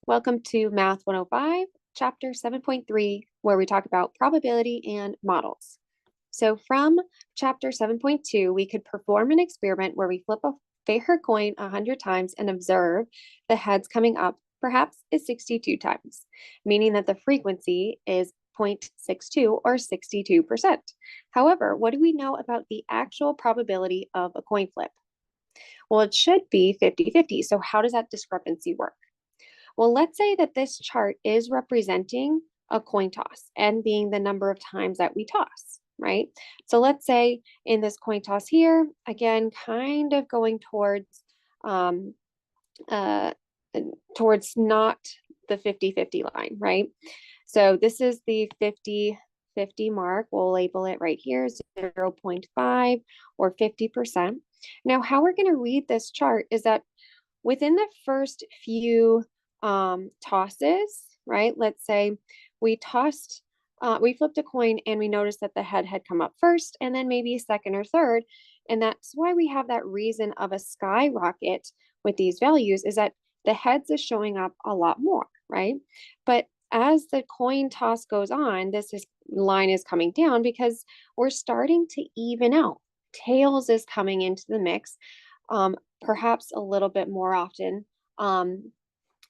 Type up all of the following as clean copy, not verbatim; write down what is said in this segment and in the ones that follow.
Welcome to Math 105, Chapter 7.3, where we talk about probability and models. So from Chapter 7.2, we could perform an experiment where we flip a fair coin 100 times and observe the heads coming up perhaps is 62 times, meaning that the frequency is 0.62 or 62%. However, what do we know about the actual probability of a coin flip? Well, it should be 50-50. So how does that discrepancy work? Well, let's say that this chart is representing a coin toss, and being the number of times that we toss, right? So let's say in this coin toss here, again, kind of going um, uh, towards not the 50-50 line, right? So this is the 50-50 mark. We'll label it right here, 0.5 or 50%. Now, how we're going to read this chart is that within the first few tosses, right? Let's say we flipped a coin and we noticed that the head had come up first and then maybe second or third. And that's why we have that reason of a skyrocket with these values, is that the heads is showing up a lot more, right? But as the coin toss goes on, line is coming down because we're starting to even out. Tails is coming into the mix, perhaps a little bit more often.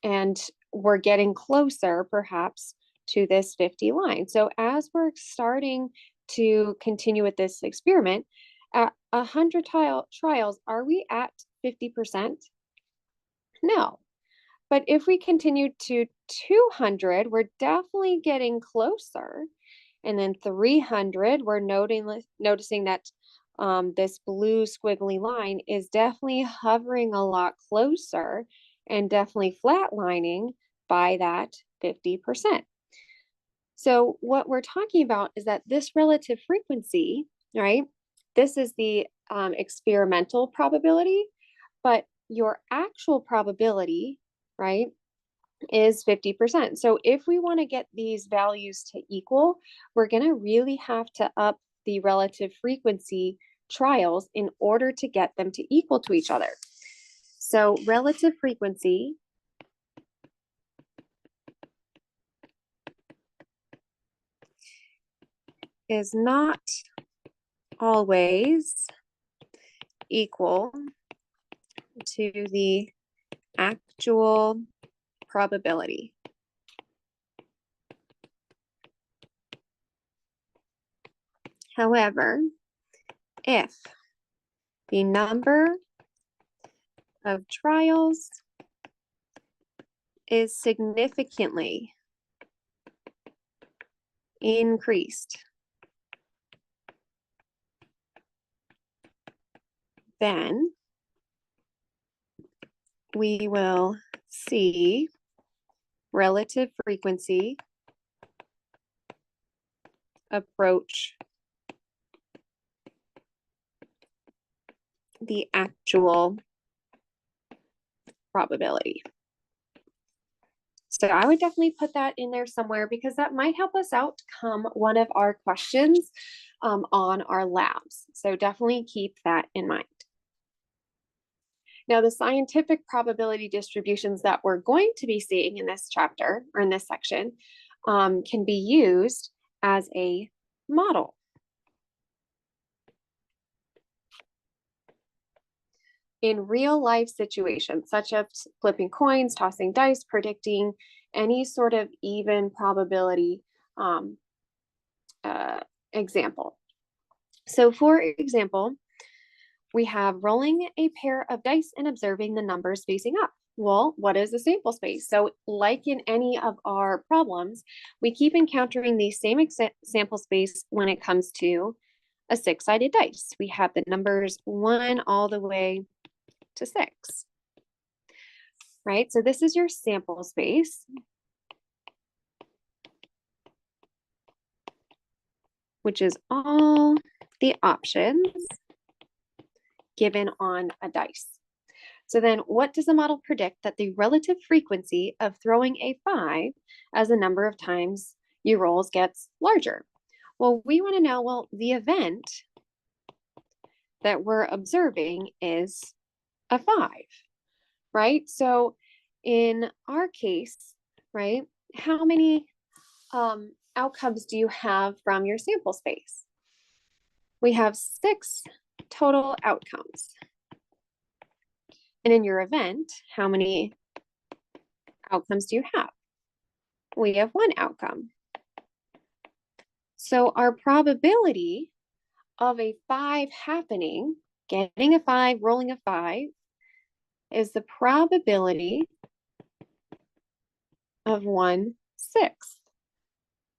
And we're getting closer perhaps to this 50 line. So as we're starting to continue with this experiment, at 100 trials, are we at 50%? No. But if we continue to 200, we're definitely getting closer. And then 300, we're noticing that this blue squiggly line is definitely hovering a lot closer and definitely flatlining by that 50%. So what we're talking about is that this relative frequency, right? This is the experimental probability, but your actual probability, right, is 50%. So if we want to get these values to equal, we're going to really have to up the relative frequency trials in order to get them to equal to each other. So relative frequency is not always equal to the actual probability. However, if the number of trials is significantly increased, then we will see relative frequency approach the actual probability. So I would definitely put that in there somewhere because that might help us out come one of our questions on our labs. So definitely keep that in mind. Now, the scientific probability distributions that we're going to be seeing in this chapter or in this section can be used as a model. In real life situations, such as flipping coins, tossing dice, predicting any sort of even probability example. So for example, we have rolling a pair of dice and observing the numbers facing up. Well, what is the sample space? So like in any of our problems, we keep encountering the same sample space when it comes to a six-sided dice. We have the numbers 1 all the way to 6, right? So this is your sample space, which is all the options given on a dice. So then what does the model predict? That the relative frequency of throwing a 5 as the number of times you rolls gets larger. Well, we want to know, well, the event that we're observing is a 5, right? So in our case, right, how many outcomes do you have from your sample space? We have 6 total outcomes. And in your event, how many outcomes do you have? We have 1 outcome. So our probability of a 5 happening, getting a 5, rolling a 5, is the probability of 1/6,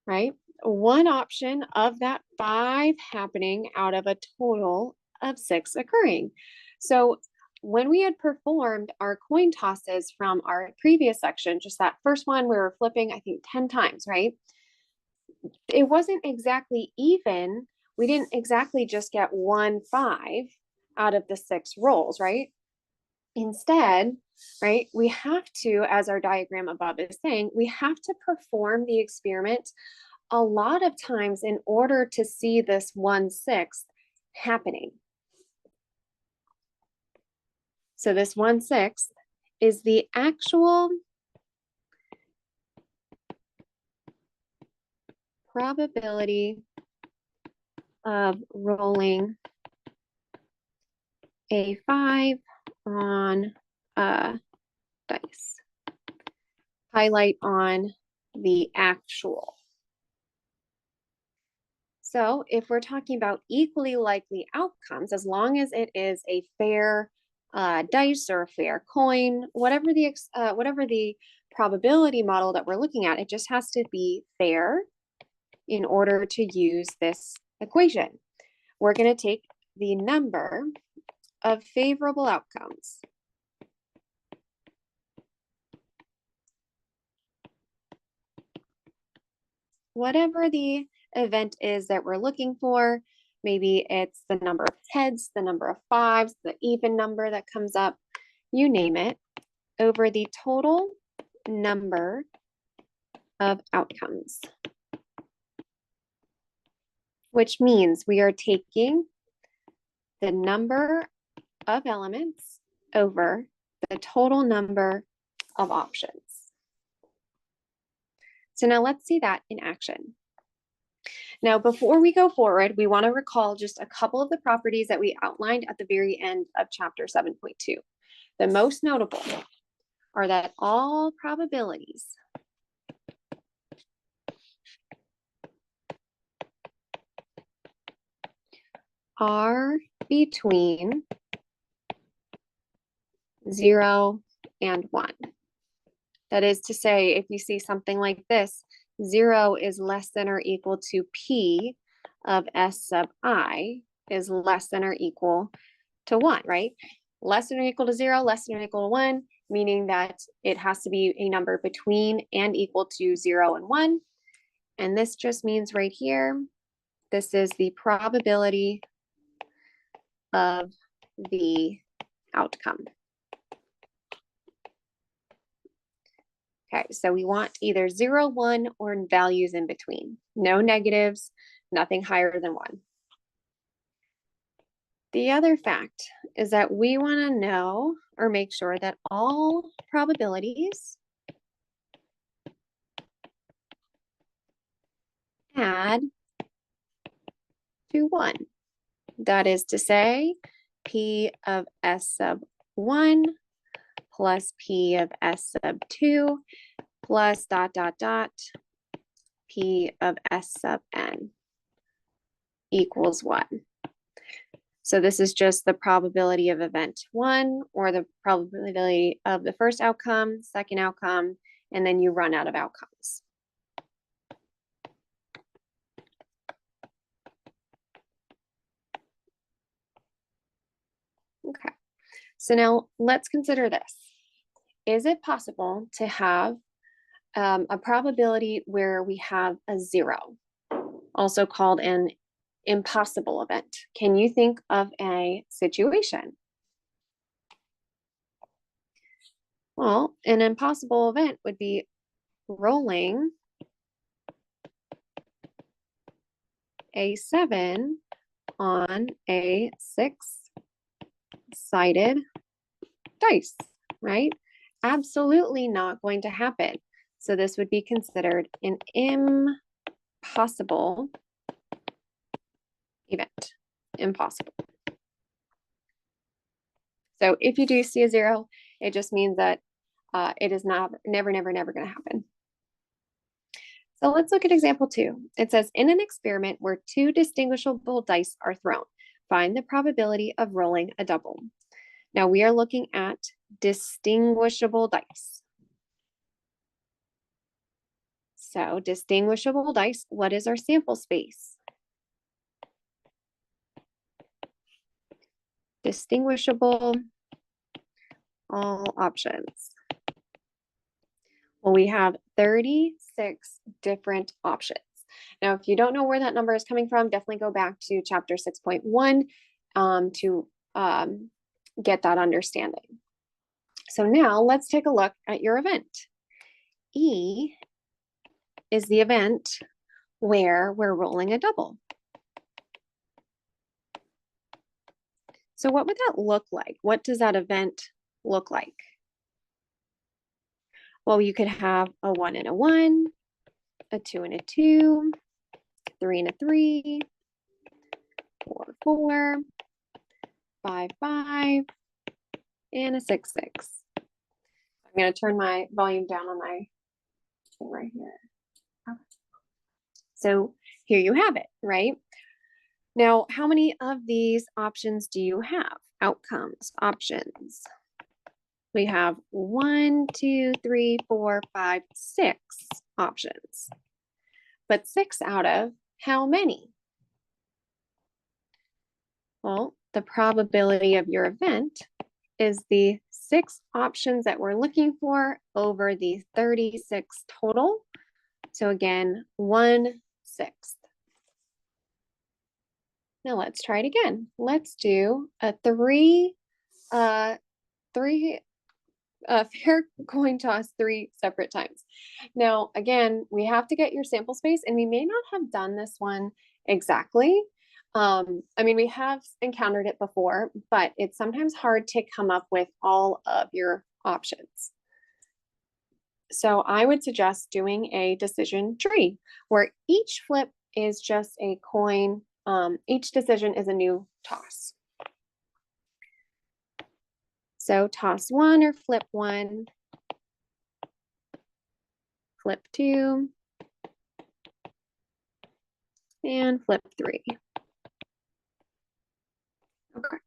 right? One option of that 5 happening out of a total of 6 occurring. So when we had performed our coin tosses from our previous section, just that first one, we were flipping, I think 10 times, right? It wasn't exactly even. We didn't exactly just get 1 5 out of the 6 rolls, right? Instead, right, we have to, as our diagram above is saying, we have to perform the experiment a lot of times in order to see this 1/6 happening. So this 1/6 is the actual probability of rolling a 5 on a dice. Highlight on the actual. So if we're talking about equally likely outcomes, as long as it is a fair dice or a fair coin, whatever the probability model that we're looking at, it just has to be fair in order to use this equation. We're going to take the number of favorable outcomes. Whatever the event is that we're looking for, maybe it's the number of heads, the number of 5s, the even number that comes up, you name it, over the total number of outcomes. Which means we are taking the number of elements over the total number of options. So now let's see that in action. Now, before we go forward, we want to recall just a couple of the properties that we outlined at the very end of chapter 7.2. The most notable are that all probabilities are between 0 and 1. That is to say, if you see something like this, 0 is less than or equal to P of S sub I is less than or equal to 1, right? Less than or equal to 0, less than or equal to 1, meaning that it has to be a number between and equal to 0 and 1. And this just means right here, this is the probability of the outcome. Okay, so we want either 0, 1, or values in between. No negatives, nothing higher than 1. The other fact is that we want to know or make sure that all probabilities add to 1. That is to say, P of S sub 1 plus P of S sub 2 plus ... P of S sub n equals 1. So this is just the probability of event 1 or the probability of the first outcome, second outcome, and then you run out of outcomes. Okay, so now let's consider this. Is it possible to have a probability where we have a 0, also called an impossible event? Can you think of a situation? Well, an impossible event would be rolling a 7 on a 6-sided dice, right? absolutely not going to happen. So this would be considered an impossible event. Impossible. So if you do see a 0, it just means that it is never going to happen. So let's look at example 2. It says, in an experiment where 2 distinguishable dice are thrown, find the probability of rolling a double. Now we are looking at distinguishable dice. So distinguishable dice, what is our sample space? Distinguishable, all options. Well, we have 36 different options. Now, if you don't know where that number is coming from, definitely go back to chapter 6.1 to get that understanding. So now let's take a look at your event. E is the event where we're rolling a double. So what would that look like? What does that event look like? Well, you could have a 1 and a 1, a 2 and a 2, 3 and a 3, 4, 4, 5, 5, and a 6, 6. I'm going to turn my volume down on my thing right here. Okay. So here you have it, right? Now, how many of these options do you have? Outcomes, options. We have 1, 2, 3, 4, 5, 6 options. But 6 out of how many? Well, the probability of your event is the 6 options that we're looking for over the 36 total. So again, 1/6. Now let's try it again. Let's do a three fair coin toss 3 separate times. Now, again, we have to get your sample space, and we may not have done this one exactly. I mean, we have encountered it before, but it's sometimes hard to come up with all of your options. So I would suggest doing a decision tree where each flip is just a coin. Each decision is a new toss. So toss 1 or flip 1, flip 2, and flip 3. Okay.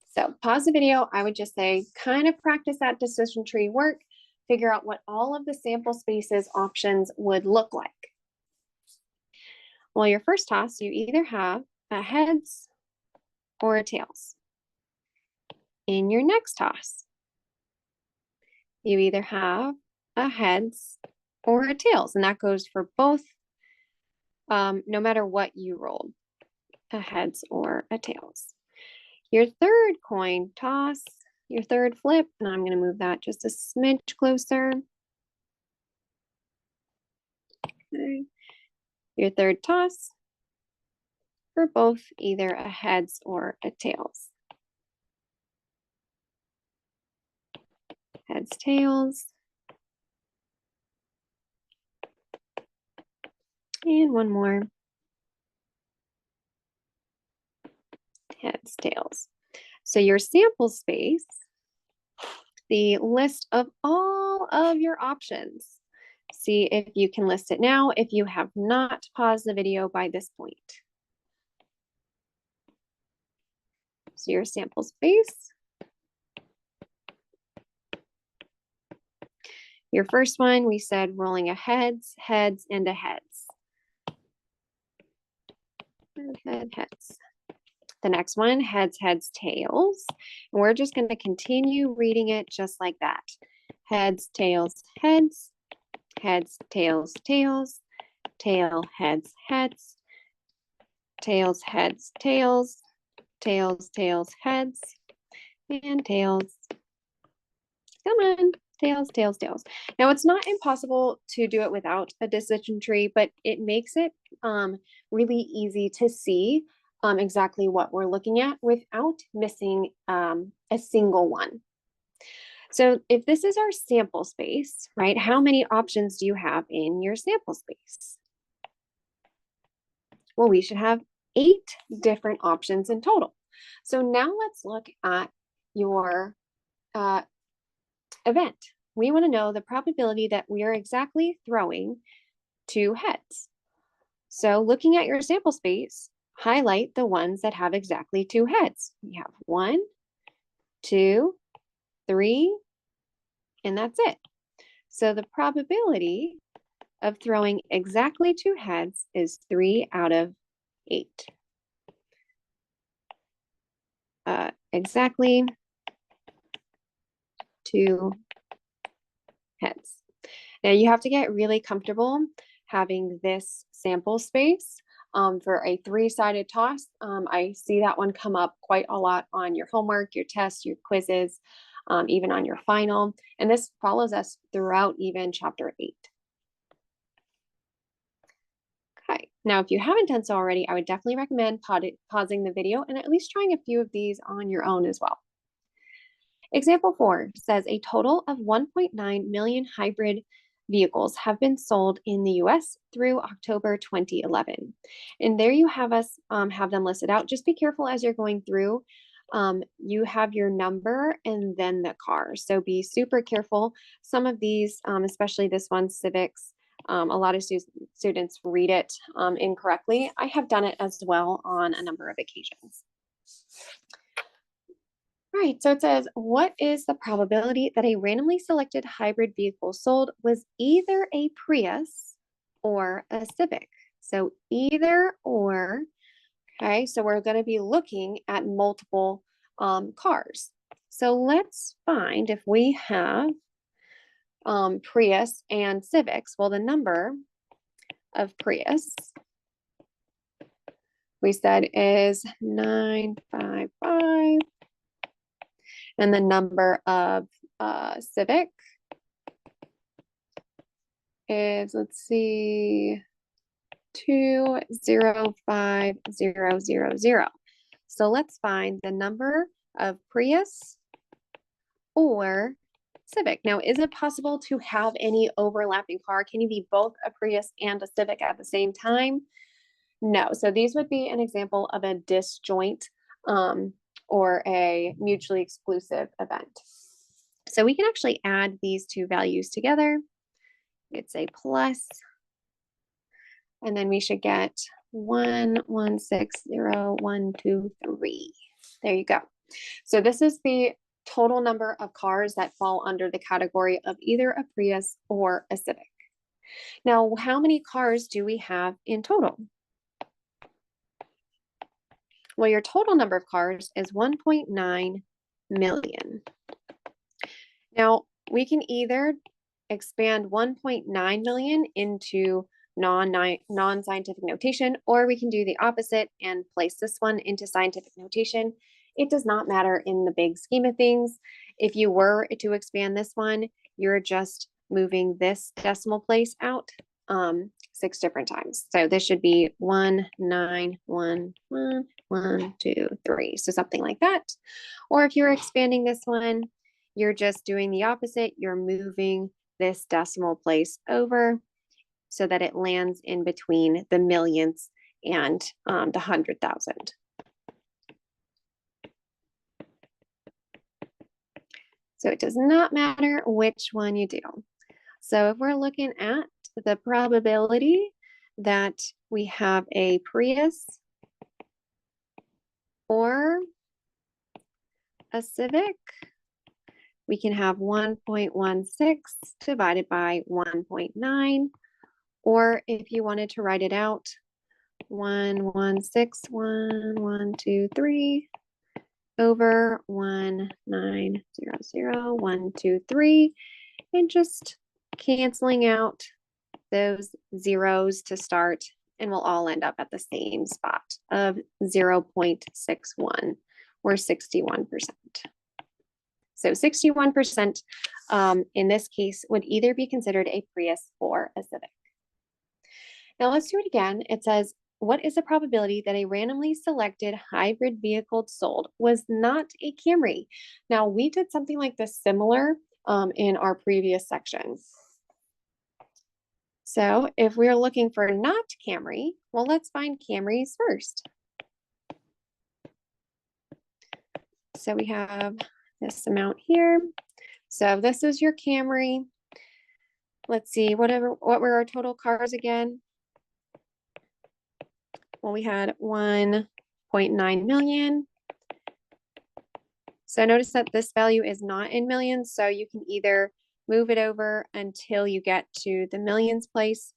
So pause the video. I would just say kind of practice that decision tree work, figure out what all of the sample spaces options would look like. Well, your first toss, you either have a heads or a tails. In your next toss, you either have a heads or a tails, and that goes for both, no matter what you rolled, a heads or a tails. Your third coin toss, your third flip, and I'm going to move that just a smidge closer. Okay. Your third toss for both either a heads or a tails. Heads, tails. And one more. Heads, tails. So your sample space, the list of all of your options. See if you can list it now if you have not paused the video by this point. So your sample space. Your first one, we said rolling a heads, heads, and a heads. Heads. The next one, heads, heads, tails. And we're just going to continue reading it just like that. Heads, tails, heads, heads, tails, tails, tail, heads, heads, tails, heads, tails, tails, tails, heads, and tails. Come on. Tails, tails, tails. Now, it's not impossible to do it without a decision tree, but it makes it really easy to see exactly what we're looking at without missing a single one. So if this is our sample space, right, how many options do you have in your sample space? Well, we should have 8 different options in total. So now let's look at your event. We want to know the probability that we are exactly throwing 2 heads. So looking at your sample space, highlight the ones that have exactly 2 heads. We have 1, 2, 3, and that's it. So the probability of throwing exactly 2 heads is 3 out of 8. Exactly 2 heads. Now you have to get really comfortable having this sample space for a 3-sided toss. I see that one come up quite a lot on your homework, your tests, your quizzes, even on your final. And this follows us throughout even chapter 8. Okay, now if you haven't done so already, I would definitely recommend pausing the video and at least trying a few of these on your own as well. Example 4 says a total of 1.9 million hybrid vehicles have been sold in the US through October 2011. And there you have us have them listed out. Just be careful as you're going through. You have your number and then the car. So be super careful. Some of these, especially this one, civics, a lot of students read it incorrectly. I have done it as well on a number of occasions. All right, so it says, what is the probability that a randomly selected hybrid vehicle sold was either a Prius or a Civic? So either or, okay, so we're going to be looking at multiple cars. So let's find if we have Prius and Civics. Well, the number of Prius, we said, is 955. And the number of Civic is, let's see, 205000. So let's find the number of Prius or Civic. Now, is it possible to have any overlapping car? Can you be both a Prius and a Civic at the same time? No. So these would be an example of a disjoint or a mutually exclusive event. So we can actually add these 2 values together. It's a plus, and then we should get 1, 1, 6, 0, 1, 2, 3. There you go. So this is the total number of cars that fall under the category of either a Prius or a Civic. Now, how many cars do we have in total? Well, your total number of cars is 1.9 million. Now, we can either expand 1.9 million into non-scientific notation, or we can do the opposite and place this one into scientific notation. It does not matter in the big scheme of things. If you were to expand this one, you're just moving this decimal place out 6 different times. So this should be 1, 9, 1, 1, 1, 2, 3. So something like that. Or if you're expanding this one, you're just doing the opposite. You're moving this decimal place over so that it lands in between the millions and the 100,000. So it does not matter which one you do. So if we're looking at the probability that we have a Prius or a Civic, we can have 1.16 divided by 1.9. Or if you wanted to write it out, 1161123 over 1900,123, and just canceling out those zeros to start, and we'll all end up at the same spot of 0.61 or 61%. So 61% in this case would either be considered a Prius or a Civic. Now let's do it again. It says what is the probability that a randomly selected hybrid vehicle sold was not a Camry? Now, we did something like this similar in our previous section. So if we're looking for not Camry, well, let's find Camrys first. So we have this amount here. So this is your Camry. Let's see, what were our total cars again? Well, we had 1.9 million. So notice that this value is not in millions, so you can either move it over until you get to the millions place,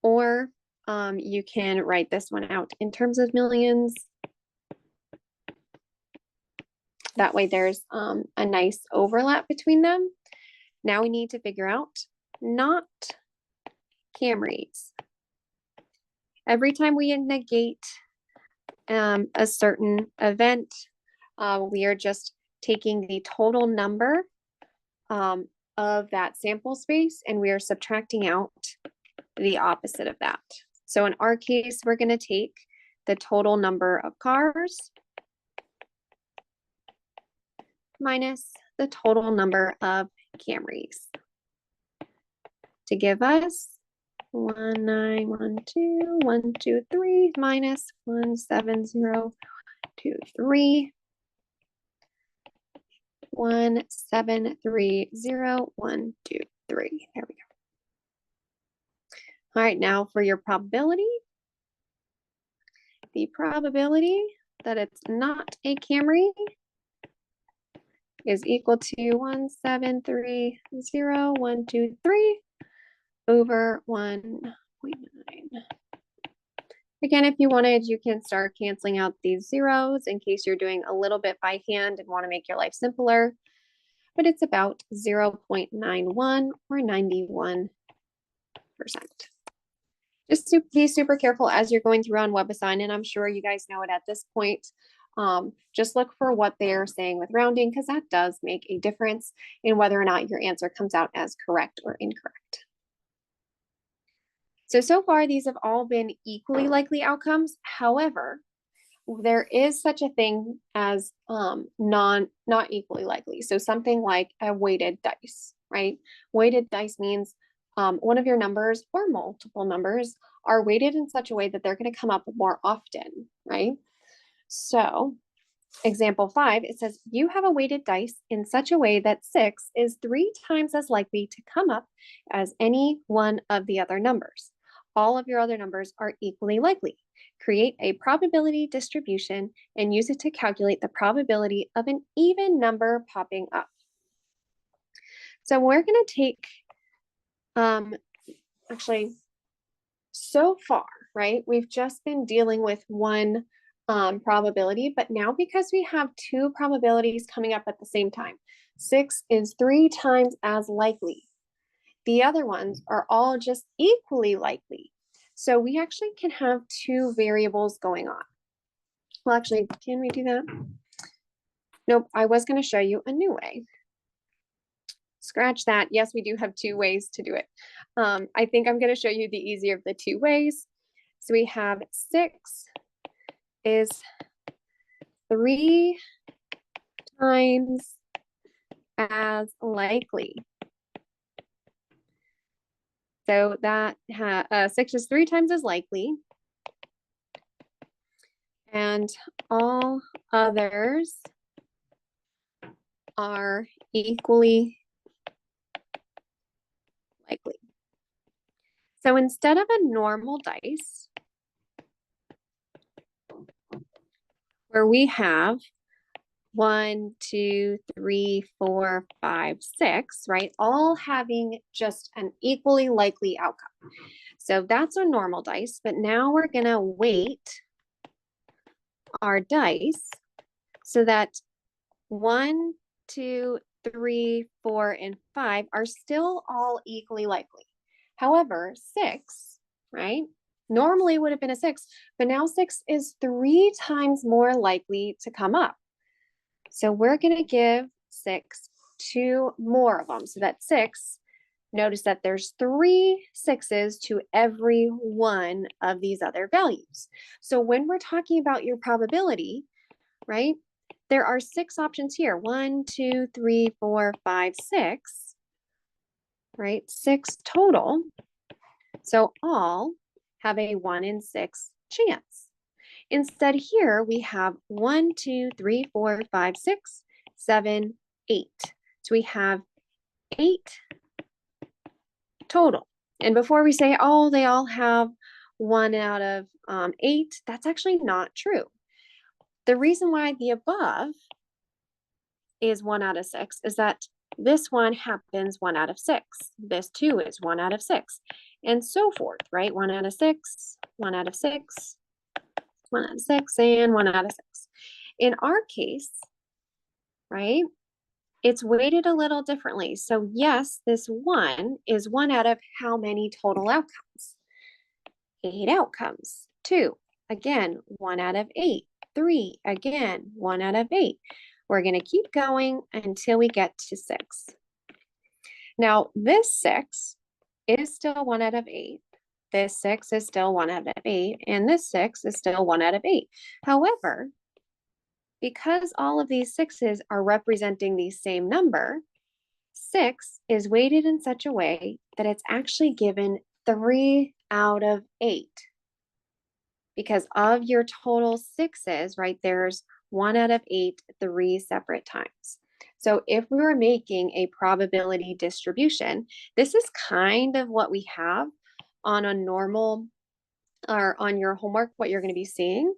or you can write this one out in terms of millions. That way there's a nice overlap between them. Now we need to figure out not Camrys. Every time we negate a certain event, we are just taking the total number of that sample space, and we are subtracting out the opposite of that. So in our case, we're going to take the total number of cars minus the total number of Camrys to give us 1912123 minus 17023 1730123. There we go. All right, now for your probability. The probability that it's not a Camry is equal to 1730123 over 1.9. Again, if you wanted, you can start canceling out these zeros in case you're doing a little bit by hand and want to make your life simpler. But it's about 0.91 or 91%. Just to be super careful as you're going through on WebAssign, and I'm sure you guys know it at this point. Just look for what they're saying with rounding, because that does make a difference in whether or not your answer comes out as correct or incorrect. So far, these have all been equally likely outcomes. However, there is such a thing as not equally likely. So something like a weighted dice, right? Weighted dice means one of your numbers or multiple numbers are weighted in such a way that they're going to come up more often, right? So example 5, it says you have a weighted dice in such a way that 6 is 3 times as likely to come up as any one of the other numbers. All of your other numbers are equally likely. Create a probability distribution and use it to calculate the probability of an even number popping up. So we're going to take, actually, so far, right, we've just been dealing with one probability, but now because we have 2 probabilities coming up at the same time, 6 is 3 times as likely. The other ones are all just equally likely. So we actually can have 2 variables going on. Well, actually, can we do that? Nope, I was going to show you a new way. Scratch that. Yes, we do have 2 ways to do it. I think I'm going to show you the easier of the 2 ways. So we have 6 is 3 times as likely. So that 6 is 3 times as likely. And all others are equally likely. So instead of a normal dice, where we have 1, 2, 3, 4, 5, 6, right? All having just an equally likely outcome. So that's a normal dice, but now we're going to weight our dice so that 1, 2, 3, 4, and 5 are still all equally likely. However, 6, right? Normally would have been a 6, but now 6 is 3 times more likely to come up. So we're going to give 6 2 more of them so that 6 Notice that there's 3 6s to every one of these other values. So when we're talking about your probability, right, there are 6 options here. 1, 2, 3, 4, 5, 6, right? 6 total. So all have a 1 in 6 chance. Instead here we have 1, 2, 3, 4, 5, 6, 7, 8. So we have 8 total. And before we say, oh, they all have 1 out of 8, that's actually not true. The reason why the above is 1 out of 6 is that this one happens 1 out of 6. This too is 1 out of 6, and so forth, right? 1 out of 6, 1 out of 6, 1 out of 6, and 1 out of 6. In our case, right, it's weighted a little differently. So yes, this 1 is 1 out of how many total outcomes? 8 outcomes. 2, again, 1 out of 8. 3, again, 1 out of 8. We're going to keep going until we get to 6. Now, this 6 is still 1 out of 8. This 6 is still 1 out of 8. And this 6 is still 1 out of 8. However, because all of these 6s are representing the same number, 6 is weighted in such a way that it's actually given 3 out of 8. Because of your total 6s, right, there's 1 out of 8, 3 separate times. So if we were making a probability distribution, this is kind of what we have on a normal or on your homework. What you're going to be seeing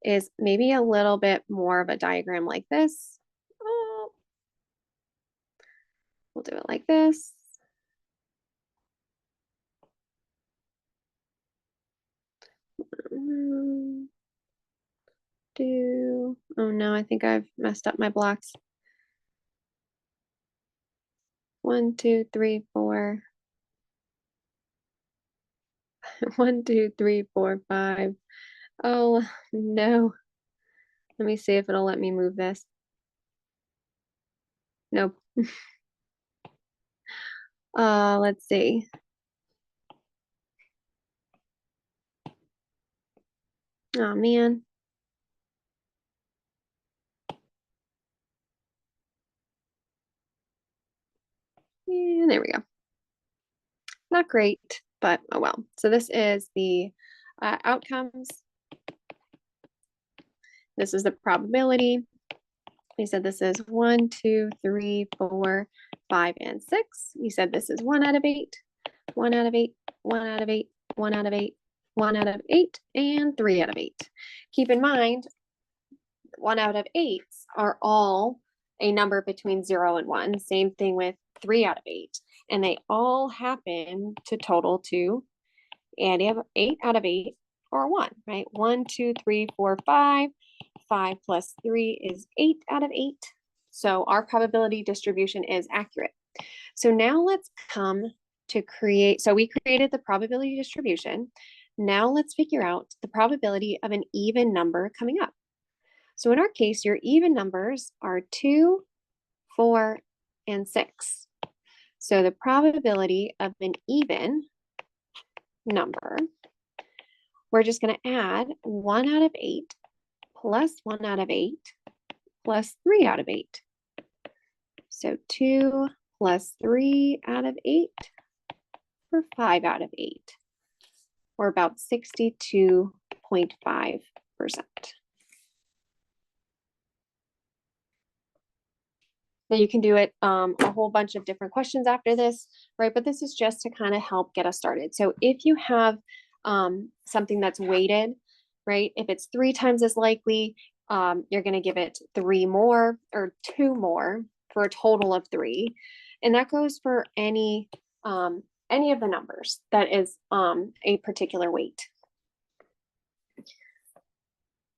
is maybe a little bit more of a diagram like this. Oh, we'll do it like this. Oh no, I think I've messed up my blocks. 1, 2, 3, 4. 1, 2, 3, 4, 5. Oh no. Let me see if it'll let me move this. Nope. Let's see. Oh man. And there we go. Not great, but oh well. So this is the outcomes. This is the probability. We said this is 1, 2, 3, 4, 5, and 6. You said this is 1 out of 8, 1 out of 8, 1 out of 8, 1 out of 8, 1 out of 8, and 3 out of 8. Keep in mind, 1 out of 8 are all a number between 0 and 1. Same thing with 3 out of 8. And they all happen to total to and you have 8 out of 8 or 1, right? 1, 2, 3, 4, 5. 5 plus 3 is 8 out of 8. So our probability distribution is accurate. So now let's come to create, so we created the probability distribution. Now let's figure out the probability of an even number coming up. So in our case, your even numbers are 2, 4, and 6. So the probability of an even number, we're just going to add 1 out of 8 plus 1 out of 8 plus 3 out of 8. So 2 plus 3 out of 8 for 5 out of 8, or about 62.5%. Now you can do it a whole bunch of different questions after this, right? But this is just to kind of help get us started. So if you have something that's weighted, right? If it's 3 times as likely, you're going to give it 3 more or 2 more for a total of 3. And that goes for any of the numbers that is a particular weight.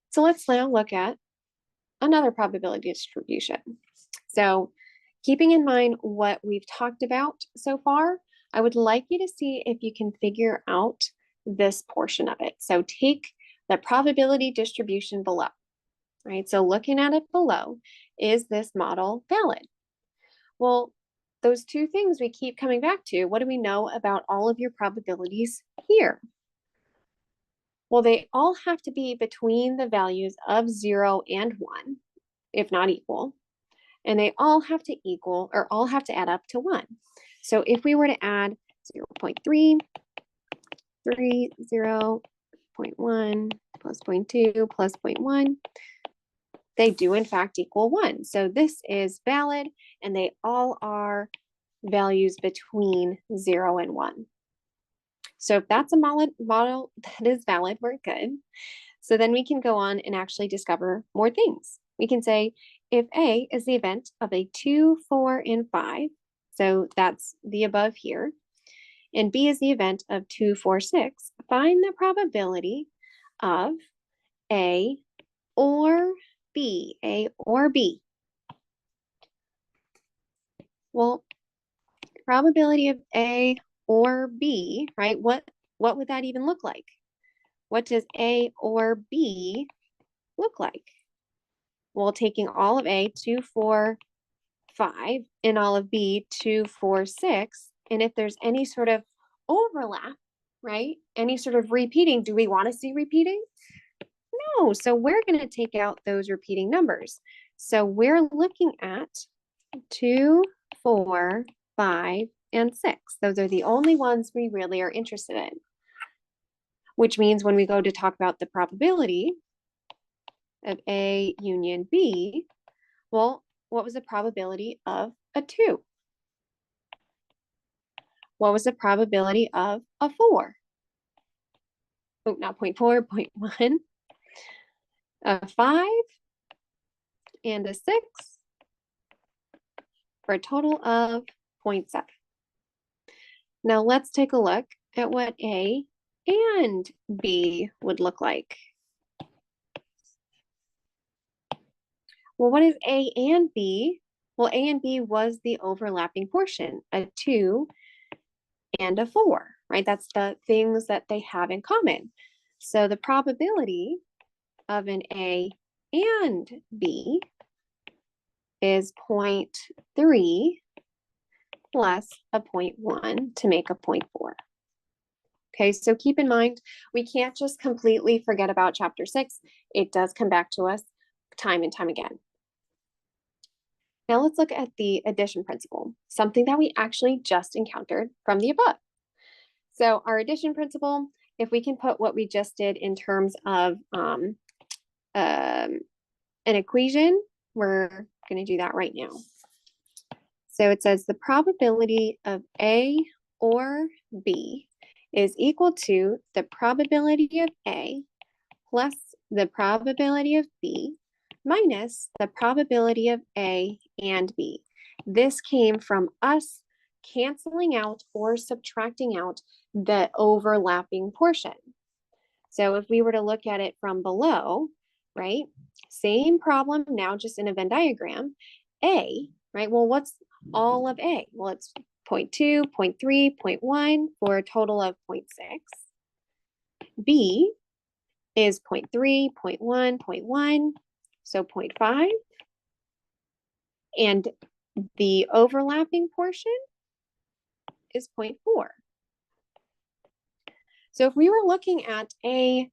So let's now look at another probability distribution. So keeping in mind what we've talked about so far, I would like you to see if you can figure out this portion of it. So take the probability distribution below, right? So looking at it below, is this model valid? Well, those two things we keep coming back to. What do we know about all of your probabilities here? Well, they all have to be between the values of 0 and 1, if not equal. And they all have to equal, or all have to add up to 1. So if we were to add 0 0.3, 3, 0, 0.1, plus 0.2, plus 0.1, they do in fact equal 1. So this is valid, and they all are values between 0 and 1. So if that's a model that is valid, we're good. So then we can go on and actually discover more things. We can say if A is the event of a 2, 4, and 5, so that's the above here, and B is the event of 2, 4, 6, find the probability of A or B, A or B. Well, probability of A or B, right? What would that even look like? What does A or B look like? Well, taking all of A, 2, 4, 5, and all of B, 2, 4, 6, and if there's any sort of overlap, right? Any sort of repeating, do we want to see repeating? No, so we're going to take out those repeating numbers. So we're looking at 2, 4, 5, and 6. Those are the only ones we really are interested in. Which means when we go to talk about the probability of A union B, well, what was the probability of a 2? What was the probability of a 4? Oh, not 0.4, 0.1. A 5 and a 6 for a total of 0.7. Now let's take a look at what A and B would look like. Well, what is A and B? Well, A and B was the overlapping portion, a 2 and a 4, right? That's the things that they have in common. So the probability of an A and B is 0.3 plus a 0.1 to make a 0.4. Okay, so keep in mind, we can't just completely forget about chapter 6. It does come back to us time and time again. Now let's look at the addition principle, something that we actually just encountered from the above. So our addition principle, if we can put what we just did in terms of an equation, we're going to do that right now. So it says the probability of A or B is equal to the probability of A plus the probability of B minus the probability of A and B. This came from us canceling out or subtracting out the overlapping portion. So if we were to look at it from below, right, same problem now just in a Venn diagram, A, right, well, what's all of A? Well, it's 0.2, 0.3, 0.1 for a total of 0.6. B is 0.3, 0.1, 0.1, so 0.5. And the overlapping portion is 0.4. So if we were looking at A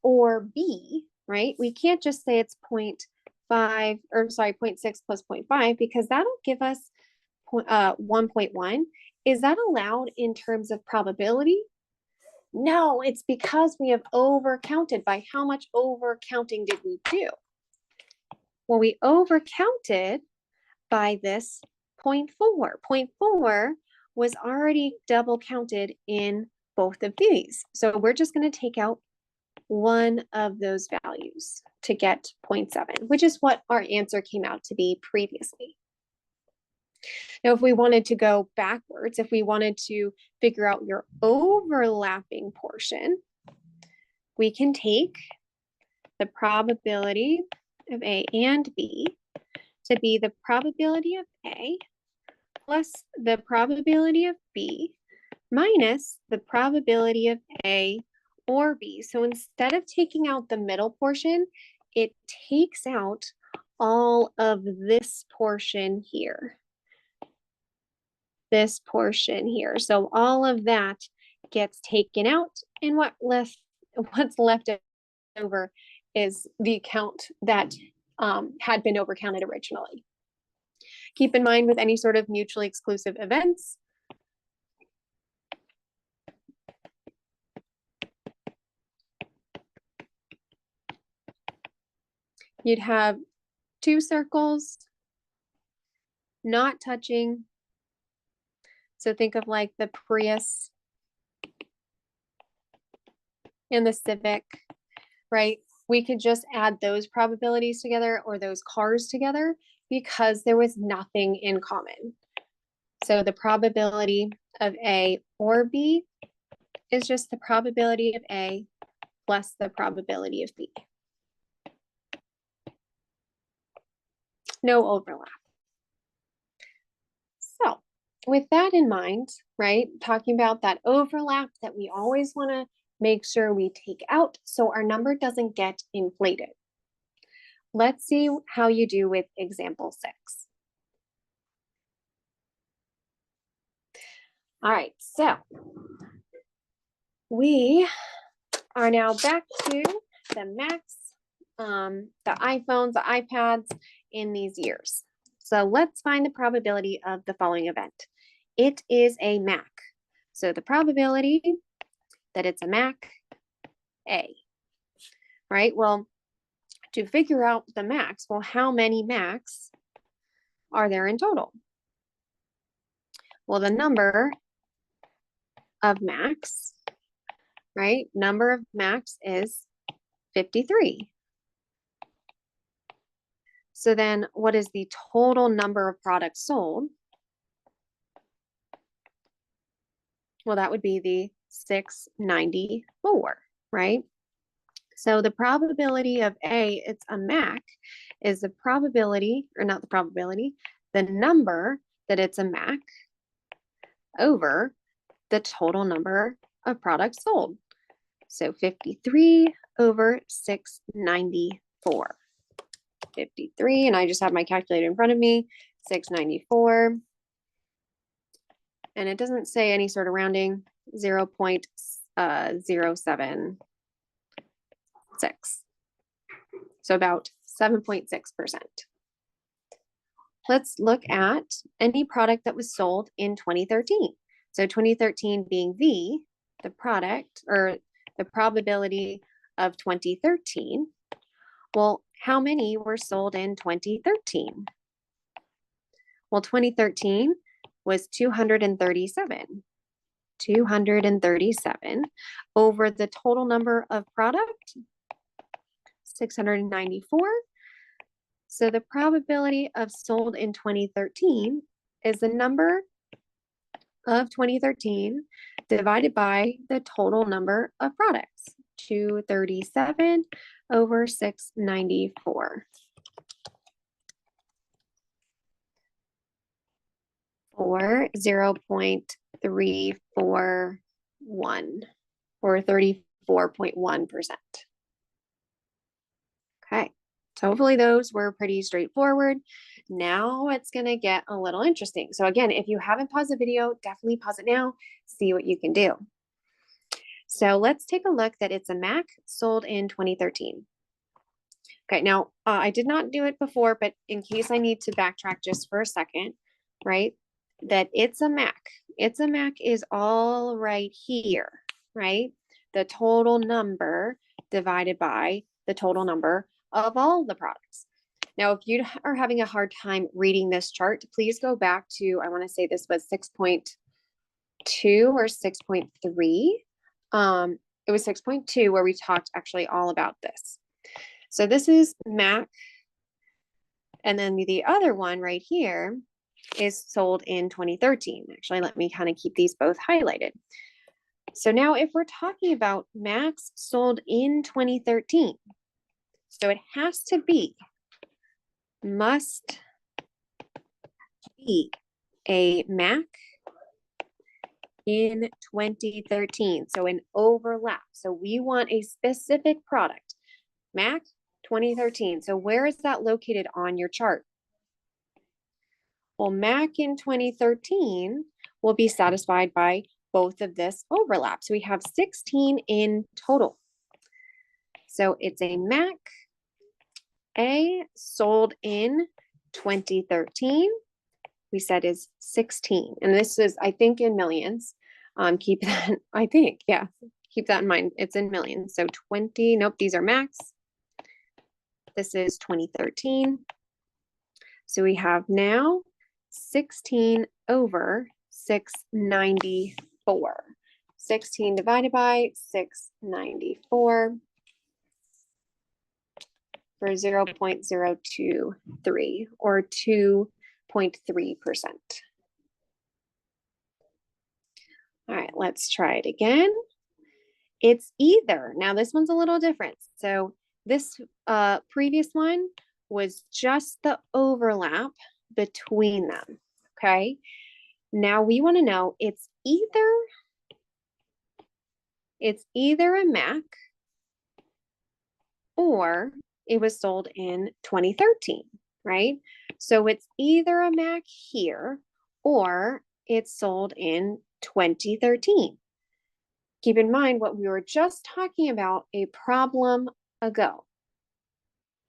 or B, right, we can't just say it's 0.6 plus 0.5 because that'll give us 1.1. Is that allowed in terms of probability? No, it's because we have overcounted. By how much overcounting did we do? Well, we overcounted by this 0.4. 0.4 was already double counted in both of these. So we're just going to take out one of those values to get 0.7, which is what our answer came out to be previously. Now, if we wanted to go backwards, if we wanted to figure out your overlapping portion, we can take the probability of A and B to be the probability of A plus the probability of B minus the probability of A or B. So instead of taking out the middle portion, it takes out all of this portion here. this portion here. So all of that gets taken out, and what's left over is the count that had been overcounted originally. Keep in mind with any sort of mutually exclusive events, you'd have two circles not touching. So think of like the Prius and the Civic, right? We could just add those probabilities together or those cars together because there was nothing in common. So the probability of A or B is just the probability of A plus the probability of B. No overlap. So with that in mind, right, talking about that overlap that we always want to make sure we take out so our number doesn't get inflated. Let's see how you do with example 6. All right, so we are now back to the Macs, the iPhones, the iPads in these years. So let's find the probability of the following event. It is a Mac. So the probability that it's a Mac, A, right? Well, to figure out the Macs, well, how many Macs are there in total? Well, the number of Macs, right? Number of Macs is 53. So then what is the total number of products sold? Well, that would be the 694, right? So the probability of A, it's a Mac, is the probability, or not the probability, the number that it's a Mac over the total number of products sold. So 53 over 694. 53, and I just have my calculator in front of me, 694. And it doesn't say any sort of rounding, 0.076. So about 7.6%. Let's look at any product that was sold in 2013. So 2013 being V, the product or the probability of 2013. Well, how many were sold in 2013? Well, 2013 was 237. 237 over the total number of product, 694. So the probability of sold in 2013 is the number of 2013 divided by the total number of products, 237 over 694. Or 0.341 or 34.1%. Okay, so hopefully those were pretty straightforward. Now it's going to get a little interesting. So again, if you haven't paused the video, definitely pause it now, see what you can do. So let's take a look that it's a Mac sold in 2013. Okay, now I did not do it before, but in case I need to backtrack just for a second, right? That it's a Mac. It's a Mac is all right here, right? The total number divided by the total number of all the products. Now, if you are having a hard time reading this chart, please go back to, I want to say this was 6.2 or 6.3. It was 6.2 where we talked actually all about this. So this is Mac. And then the other one right here is sold in 2013. Actually, let me kind of keep these both highlighted. So now if we're talking about Macs sold in 2013, so it has to be, must be a Mac in 2013. So an overlap. So we want a specific product, Mac 2013. So where is that located on your chart? Well, Mac in 2013 will be satisfied by both of this overlap. So we have 16 in total. So it's a Mac. A sold in 2013, we said is 16. And this is, I think, in millions. Keep that, I think, yeah, keep that in mind. It's in millions. So 20, nope, these are max. This is 2013. So we have now 16 over 694. 16 divided by 694 for 0.023 or 2.3%. All right, let's try it again. It's either, now this one's a little different. So this previous one was just the overlap between them, okay? Now we want to know it's either a Mac or it was sold in 2013, right? So it's either a Mac here or it's sold in 2013. Keep in mind what we were just talking about a problem ago.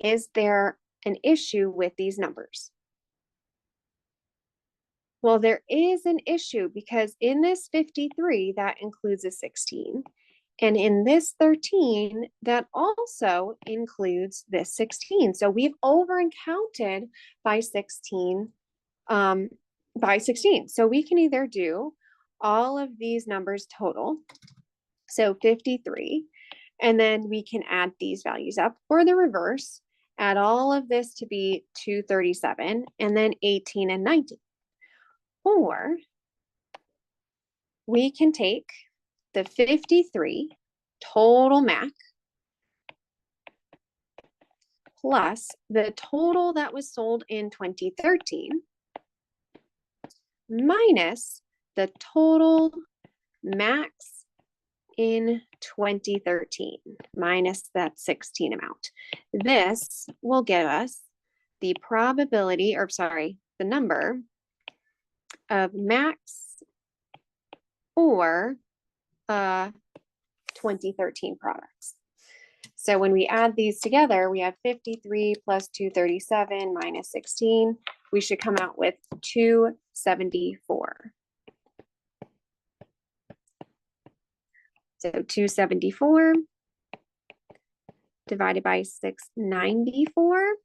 Is there an issue with these numbers? Well, there is an issue because in this 53, that includes a 16. And in this 13, that also includes this 16. So we've over and counted by 16, So we can either do all of these numbers total, so 53, and then we can add these values up, or the reverse, add all of this to be 237, and then 18 and 19. Or we can take the 53 total Mac plus the total that was sold in 2013 minus the total Macs in 2013 minus that 16 amount. This will give us the probability, or sorry, the number of Macs or 2013 products. So when we add these together, we have 53 plus 237 minus 16. We should come out with 274. So 274 divided by 694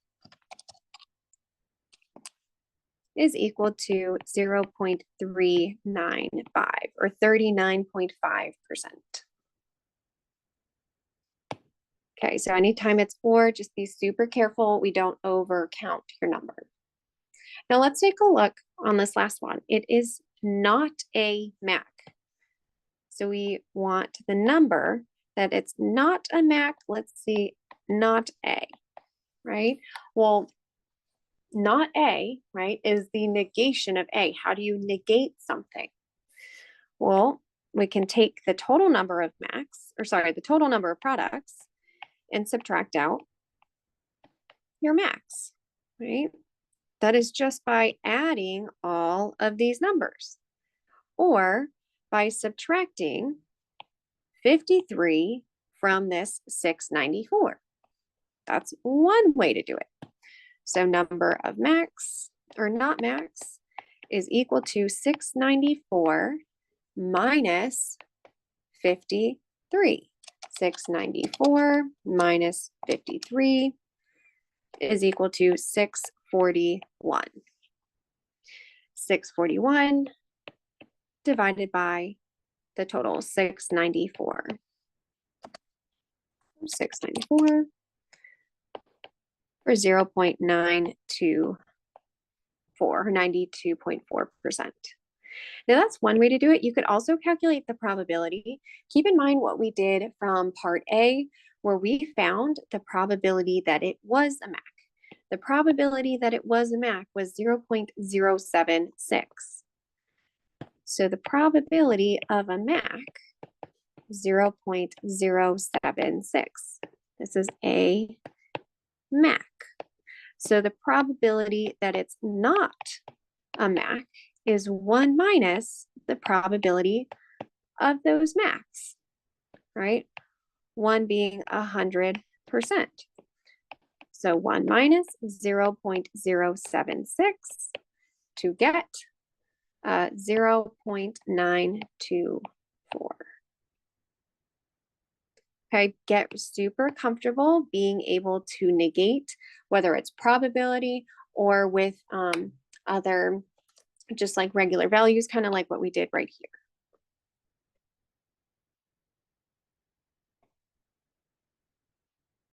is equal to 0.395 or 39.5%. Okay, so anytime it's or, just be super careful we don't over count your number. Now let's take a look on this last one. It is not a Mac. So we want the number that it's not a Mac. Let's see, not A, right? Well, not A, right, is the negation of A. How do you negate something? Well, we can take the total number of Macs, or sorry, the total number of products and subtract out your Macs, right? That is just by adding all of these numbers or by subtracting 53 from this 694. That's one way to do it. So number of Macs or not Macs is equal to 694 minus 53. 694 minus 53 is equal to 641. 641 divided by the total 694. 694 for 0.924, 92.4%. Now that's one way to do it. You could also calculate the probability. Keep in mind what we did from part A, where we found the probability that it was a Mac. The probability that it was a Mac was 0.076. So the probability of a Mac, 0.076. This is a Mac. So the probability that it's not a Mac is 1 minus the probability of those max, right? 1 being 100%. So 1 minus 0.076 to get 0.924. Okay, get super comfortable being able to negate, whether it's probability or with other, just like regular values, kind of like what we did right here.